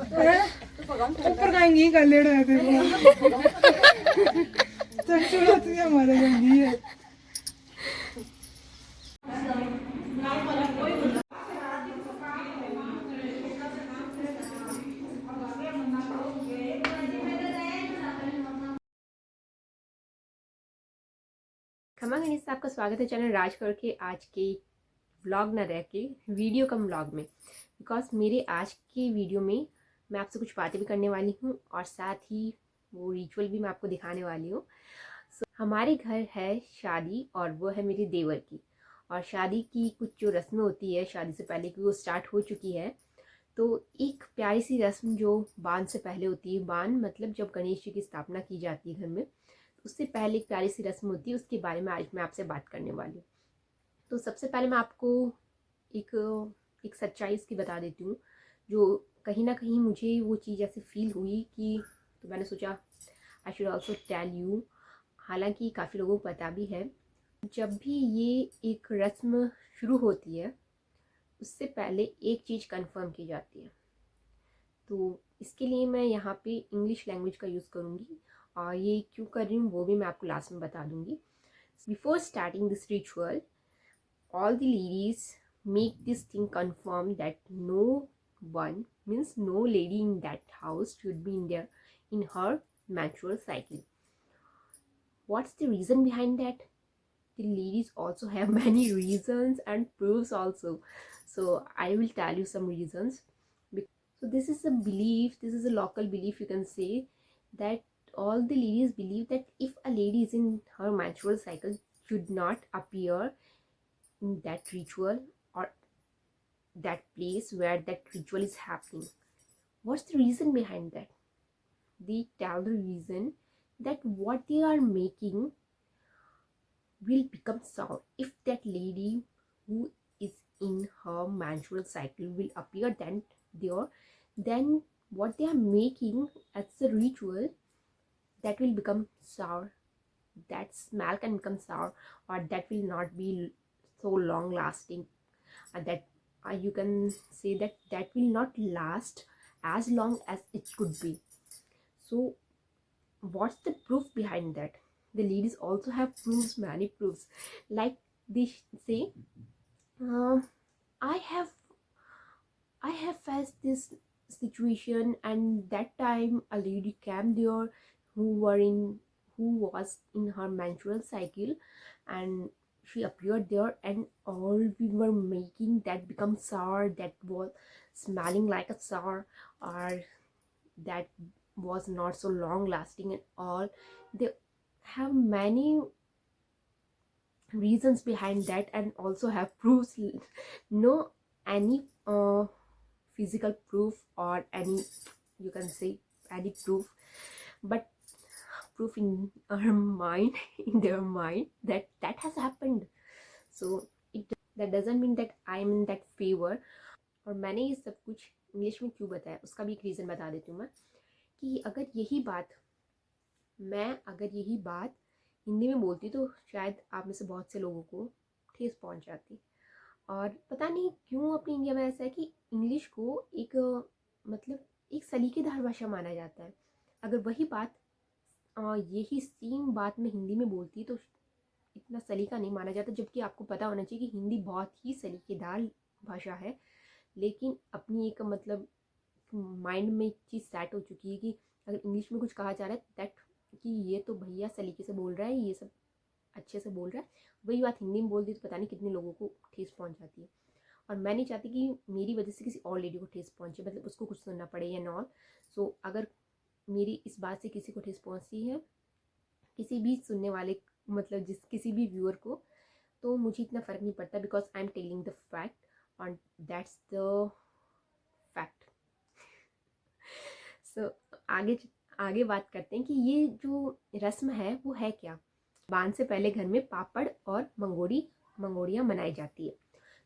ऊपर खाएंगी कर ले रहे थे चूड़ा तो हमारे गंगी है। खमा गणेश से आपका स्वागत है चैनल राज के आज के व्लॉग न रह के वीडियो कम व्लॉग में। बिकॉज मेरे आज के वीडियो में मैं आपसे कुछ बातें भी करने वाली हूँ और साथ ही वो रिचुअल भी मैं आपको दिखाने वाली हूँ। हमारे घर है शादी और वो है मेरे देवर की, और शादी की कुछ जो रस्में होती है शादी से पहले की वो स्टार्ट हो चुकी है। तो एक प्यारी सी रस्म जो बान से पहले होती है, बान मतलब जब गणेश जी की स्थापना की जाती है घर में, उससे पहले एक प्यारी सी रस्म होती है, उसके बारे में आज मैं आपसे बात करने वाली हूँ। तो सबसे पहले मैं आपको एक एक सच्चाई इसकी बता देती हूँ, जो कहीं ना कहीं मुझे वो चीज़ ऐसे फील हुई कि तो मैंने सोचा I should also tell you. हालांकि काफ़ी लोगों को पता भी है, जब भी ये एक रस्म शुरू होती है उससे पहले एक चीज़ कंफर्म की जाती है। तो इसके लिए मैं यहाँ पे इंग्लिश लैंग्वेज का यूज़ करूँगी, और ये क्यों कर रही हूँ वो भी मैं आपको लास्ट में बता दूँगी। Before starting this ritual, all the ladies make this thing confirm that no one, means no lady in that house should be in her menstrual cycle. What's the reason behind that? The ladies also have many reasons and proofs also, so I will tell you some reasons. So this is a belief, this is a local belief you can say, that all the ladies believe that if a lady is in her menstrual cycle, should not appear in that ritual or that place where that ritual is happening. What's the reason behind that? They tell the reason that what they are making will become sour if that lady who is in her menstrual cycle will appear then what they are making as a ritual, that will become sour, that smell can become sour, or that will not be so long lasting, that you can say that that will not last as long as it could be. So what's the proof behind that? The ladies also have proofs, many proofs. Like they say, uh, i have I have faced this situation, and that time a lady came there who was in her menstrual cycle, and she appeared there, and all we were making that become sour, that was smelling like a sour, or that was not so long lasting at all. They have many reasons behind that and also have proofs. No any physical proof or any, you can say, any proof, but proof in our mind in their mind that that has happened. So that doesn't mean that I am in that favor. और मैंने ये सब कुछ English में क्यों बताया उसका भी एक रीज़न बता देती हूँ मैं, कि अगर यही बात हिंदी में बोलती तो शायद आप में से बहुत से लोगों को ठेस पहुंच जाती। और पता नहीं क्यों अपनी इंडिया में ऐसा है कि इंग्लिश को एक मतलब एक सलीकेदार भाषा माना जाता है। अगर वही बात यही सेम बात मैं हिंदी में बोलती तो इतना सलीका नहीं माना जाता, जबकि आपको पता होना चाहिए कि हिंदी बहुत ही सलीकेदार भाषा है। लेकिन अपनी एक मतलब माइंड में एक चीज़ सेट हो चुकी है कि अगर इंग्लिश में कुछ कहा जा रहा है दैट कि ये तो भैया सलीके से बोल रहा है, ये सब अच्छे से बोल रहा है, वही बात हिंदी में बोल दी तो पता नहीं कितने लोगों को ठेस पहुंच जाती है। और मैं नहीं चाहती कि मेरी वजह से किसी और लेडी को ठेस पहुंचे, मतलब उसको कुछ सुनना पड़े या नॉल। सो अगर मेरी इस बात से किसी को ठेस पहुंचती है, किसी भी सुनने वाले मतलब किसी भी व्यूअर को, तो मुझे इतना फ़र्क नहीं पड़ता, because I am telling the fact और दैट्स द फैक्ट। सो आगे बात करते हैं कि ये जो रस्म है वो है क्या। बान से पहले घर में पापड़ और मंगोड़ियाँ मनाई जाती है।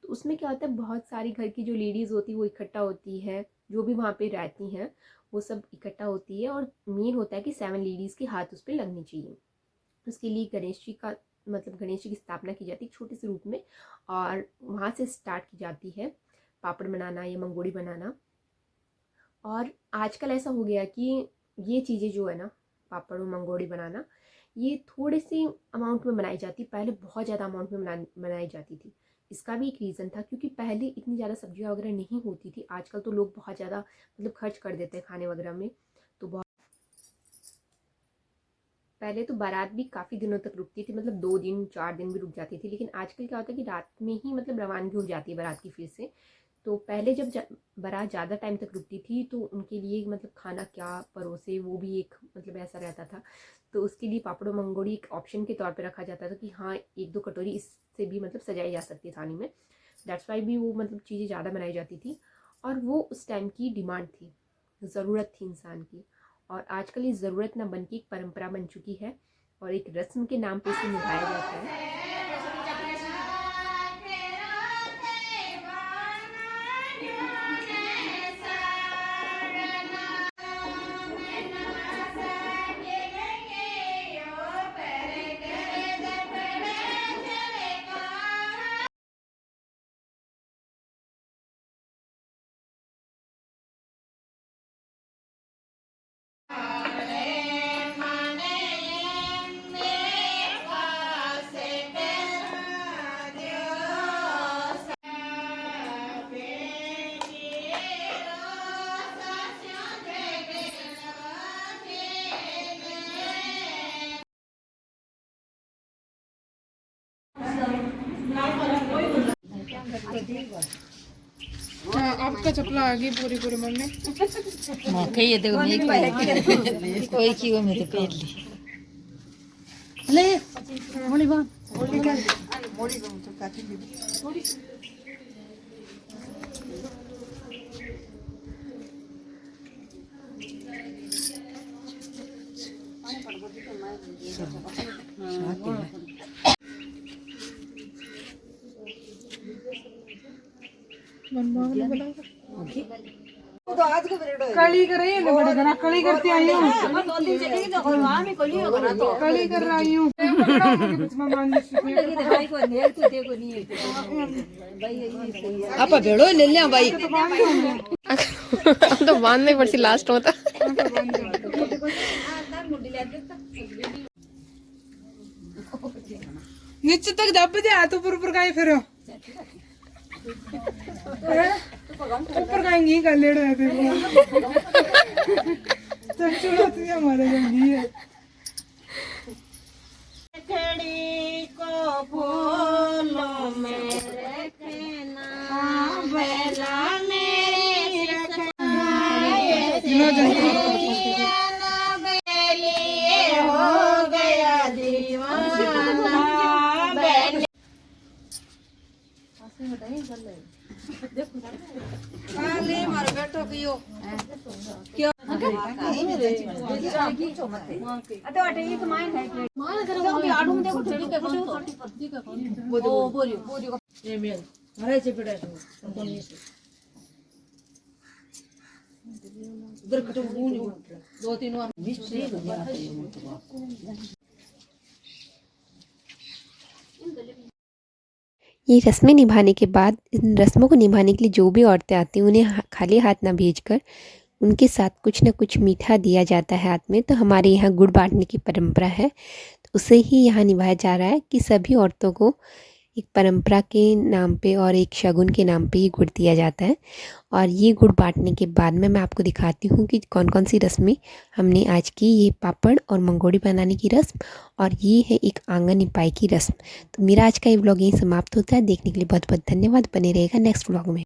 तो उसमें क्या होता है, बहुत सारी घर की जो लेडीज़ होती है वो इकट्ठा होती है, जो भी वहाँ पे रहती हैं वो सब इकट्ठा होती है, और मेन होता है कि 7 लेडीज़ के हाथ उस पर लगनी चाहिए। उसके लिए गणेश जी की स्थापना की जाती है छोटे से रूप में, और वहाँ से स्टार्ट की जाती है पापड़ बनाना या मंगोड़ी बनाना। और आजकल ऐसा हो गया कि ये चीज़ें जो है ना, पापड़ और मंगोड़ी बनाना, ये थोड़े से अमाउंट में बनाई जाती, पहले बहुत ज़्यादा अमाउंट में बनाई जाती थी। इसका भी एक रीज़न था क्योंकि पहले इतनी ज़्यादा सब्जियां वगैरह नहीं होती थी। आजकल तो लोग बहुत ज़्यादा मतलब खर्च कर देते हैं खाने वगैरह में। तो बहुत पहले तो बारात भी काफ़ी दिनों तक रुकती थी, मतलब 2 दिन 4 दिन भी रुक जाती थी। लेकिन आजकल क्या होता है कि रात में ही मतलब रवानगी हो जाती है बारात की फिर से। तो पहले जब बारात ज़्यादा टाइम तक रुकती थी तो उनके लिए मतलब खाना क्या परोसे, वो भी एक मतलब ऐसा रहता था। तो उसके लिए पापड़ और मंगोड़ी एक ऑप्शन के तौर पे रखा जाता था कि हाँ, 1-2 कटोरी इससे भी मतलब सजाई जा सकती है थाली में। दैट्स वाई भी वो मतलब चीज़ें ज़्यादा बनाई जाती थी और वो उस टाइम की डिमांड थी, ज़रूरत थी इंसान की। और आजकल ये ज़रूरत ना बन के एक परंपरा बन चुकी है और एक रस्म के नाम पे इसे निभाया जाता है। आपका चपला आ गई पूरी पूरी मम्मी। ये देखो नहीं कोई की वो मेरे पेट ले मोली बा मोली का मोली तो काटी ली थोड़ी तो आज के कली कर रही है ना, बड़े घना कली करती आई हूँ, कली कर रही हूँ। आप भेड़ो ले लिया भाई तो बांधने पड़ती लास्ट होता। नीचे तक दब दे, हाथ ऊपर ऊपर गाय फिर ऊपर गाएंगी कर ले रहे थे तो चुनौती हमारे जंगी है। खड़ी को फूलों में रखना बेला मेरी हो गया दीवाना खाली मार बैठो कियो क्यों अतो अटे ये तो मायन है मान करो कि आडू में देखो ठेड़ी के वो बोलियो ये मेल मारे से पड़ा तो कोनी से उधर कटो गूंज 2-3 बार मिस्त्री ये रस्में निभाने के बाद, इन रस्मों को निभाने के लिए जो भी औरतें आती हैं उन्हें खाली हाथ ना भेजकर उनके साथ कुछ ना कुछ मीठा दिया जाता है हाथ में। तो हमारे यहाँ गुड़ बांटने की परंपरा है, तो उसे ही यहाँ निभाया जा रहा है कि सभी औरतों को एक परंपरा के नाम पे और एक शगुन के नाम पे ही गुड़ दिया जाता है। और ये गुड़ बांटने के बाद में मैं आपको दिखाती हूँ कि कौन कौन सी रस्में हमने आज की। ये पापड़ और मंगोड़ी बनाने की रस्म और ये है एक आंगन निपाई की रस्म। तो मेरा आज का ये व्लॉग यहीं समाप्त होता है। देखने के लिए बहुत बहुत धन्यवाद। बने रहेगा नेक्स्ट व्लॉग में।